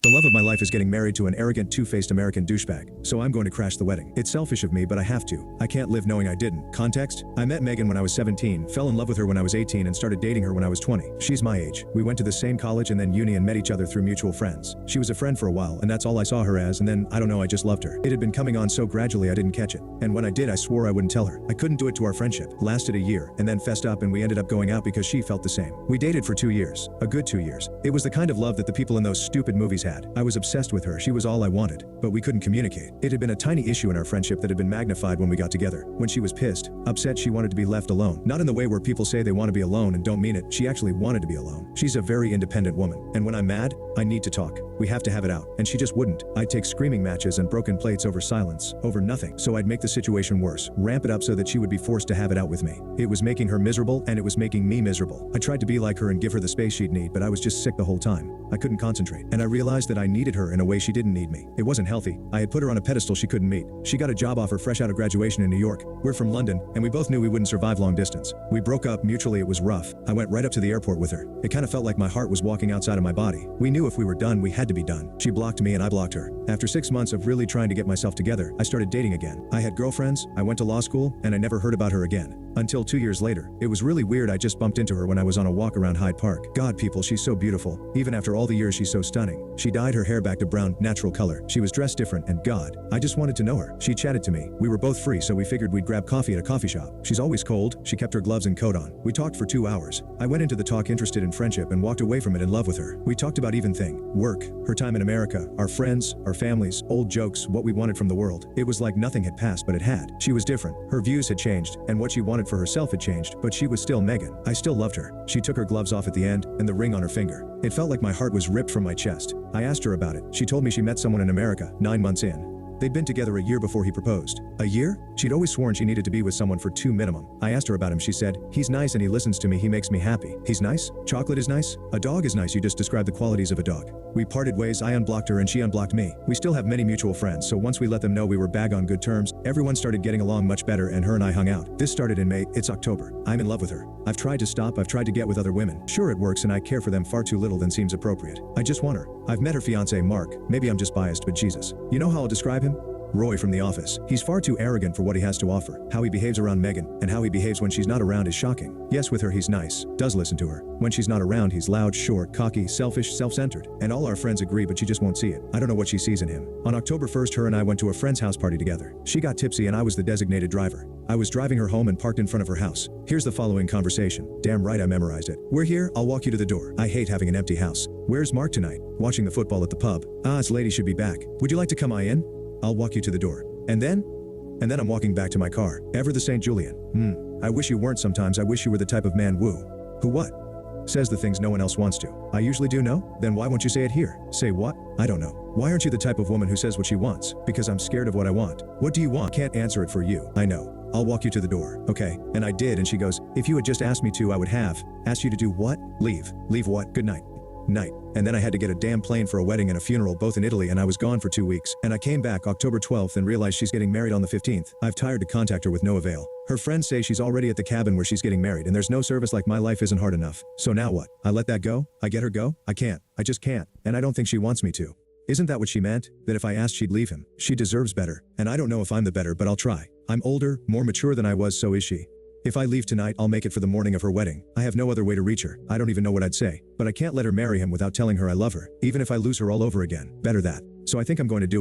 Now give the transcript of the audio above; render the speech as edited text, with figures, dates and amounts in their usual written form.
The love of my life is getting married to an arrogant, two-faced American douchebag, so I'm going to crash the wedding. It's selfish of me, but I have to. I can't live knowing I didn't. Context? I met Megan when I was 17, fell in love with her when I was 18, and started dating her when I was 20. She's my age. We went to the same college and then uni and met each other through mutual friends. She was a friend for a while, and that's all I saw her as, and then, I don't know, I just loved her. It had been coming on so gradually I didn't catch it. And when I did, I swore I wouldn't tell her. I couldn't do it to our friendship. Lasted a year, and then fessed up, and we ended up going out because she felt the same. We dated for 2 years. A good 2 years. It was the kind of love that the people in those stupid movies had. I was obsessed with her. She was all I wanted. But we couldn't communicate. It had been a tiny issue in our friendship that had been magnified when we got together. When she was pissed, upset, she wanted to be left alone. Not in the way where people say they want to be alone and don't mean it. She actually wanted to be alone. She's a very independent woman. And when I'm mad, I need to talk. We have to have it out. And she just wouldn't. I'd take screaming matches and broken plates over silence, over nothing. So I'd make the situation worse, ramp it up so that she would be forced to have it out with me. It was making her miserable, and it was making me miserable. I tried to be like her and give her the space she'd need, but I was just sick the whole time. I couldn't concentrate. And I realized that I needed her in a way she didn't need me. It wasn't healthy. I had put her on a pedestal she couldn't meet. She got a job offer fresh out of graduation in New York. We're from London, and we both knew we wouldn't survive long distance. We broke up mutually. It was rough. I went right up to the airport with her. It kind of felt like my heart was walking outside of my body. We knew if we were done, we had to be done. She blocked me and I blocked her. After 6 months of really trying to get myself together, I started dating again. I had girlfriends, I went to law school, and I never heard about her again. Until 2 years later. It was really weird. I just bumped into her when I was on a walk around Hyde Park. God, people, she's so beautiful. Even after all the years, she's so stunning. She dyed her hair back to brown, natural color. She was dressed different, and God, I just wanted to know her. She chatted to me. We were both free, so we figured we'd grab coffee at a coffee shop. She's always cold. She kept her gloves and coat on. We talked for 2 hours. I went into the talk interested in friendship and walked away from it in love with her. We talked about even thing, work, her time in America, our friends, our families, old jokes, what we wanted from the world. It was like nothing had passed, but it had. She was different. Her views had changed, and what she wanted for herself had changed, but she was still Megan. I still loved her. She took her gloves off at the end, and the ring on her finger. It felt like my heart was ripped from my chest. I asked her about it. She told me she met someone in America, 9 months in. They'd been together a year before he proposed. A year? She'd always sworn she needed to be with someone for 2 minimum. I asked her about him. She said, "He's nice and he listens to me. He makes me happy." He's nice? Chocolate is nice? A dog is nice. You just described the qualities of a dog. We parted ways. I unblocked her and she unblocked me. We still have many mutual friends, so once we let them know we were back on good terms, everyone started getting along much better and her and I hung out. This started in May. It's October. I'm in love with her. I've tried to stop. I've tried to get with other women. Sure, it works and I care for them far too little than seems appropriate. I just want her. I've met her fiancé, Mark. Maybe I'm just biased, but Jesus. You know how I'll describe him? Roy from The Office. He's far too arrogant for what he has to offer. How he behaves around Megan, and how he behaves when she's not around is shocking. Yes, with her he's nice, does listen to her. When she's not around, he's loud, short, cocky, selfish, self-centered. And all our friends agree, but she just won't see it. I don't know what she sees in him. On October 1st, her and I went to a friend's house party together. She got tipsy and I was the designated driver. I was driving her home and parked in front of her house. Here's the following conversation. Damn right I memorized it. "We're here, I'll walk you to the door. I hate having an empty house. Where's Mark tonight? Watching the football at the pub. Ah, his lady should be back. Would you like to come in? I'll walk you to the door. And then I'm walking back to my car. Ever the St. Julian. I wish you weren't sometimes. I wish you were the type of man who what? Says the things no one else wants to. I usually do. No? Then why won't you say it here? Say what? I don't know. Why aren't you the type of woman who says what she wants? Because I'm scared of what I want. What do you want? Can't answer it for you. I know. I'll walk you to the door. Okay. And I did, and she goes, "If you had just asked me to, I would have. Asked you to do what? Leave. Leave what? Good night." Night. And then I had to get a damn plane for a wedding and a funeral both in Italy, and I was gone for 2 weeks. And I came back October 12th and realized she's getting married on the 15th. I've tried to contact her with no avail. Her friends say she's already at the cabin where she's getting married and there's no service. Like, my life isn't hard enough. So now what? I let that go? I get her go? I can't. I just can't. And I don't think she wants me to. Isn't that what she meant? That if I asked she'd leave him? She deserves better. And I don't know if I'm the better, but I'll try. I'm older, more mature than I was, so is she. If I leave tonight, I'll make it for the morning of her wedding. I have no other way to reach her. I don't even know what I'd say. But I can't let her marry him without telling her I love her. Even if I lose her all over again. Better that. So I think I'm going to do it.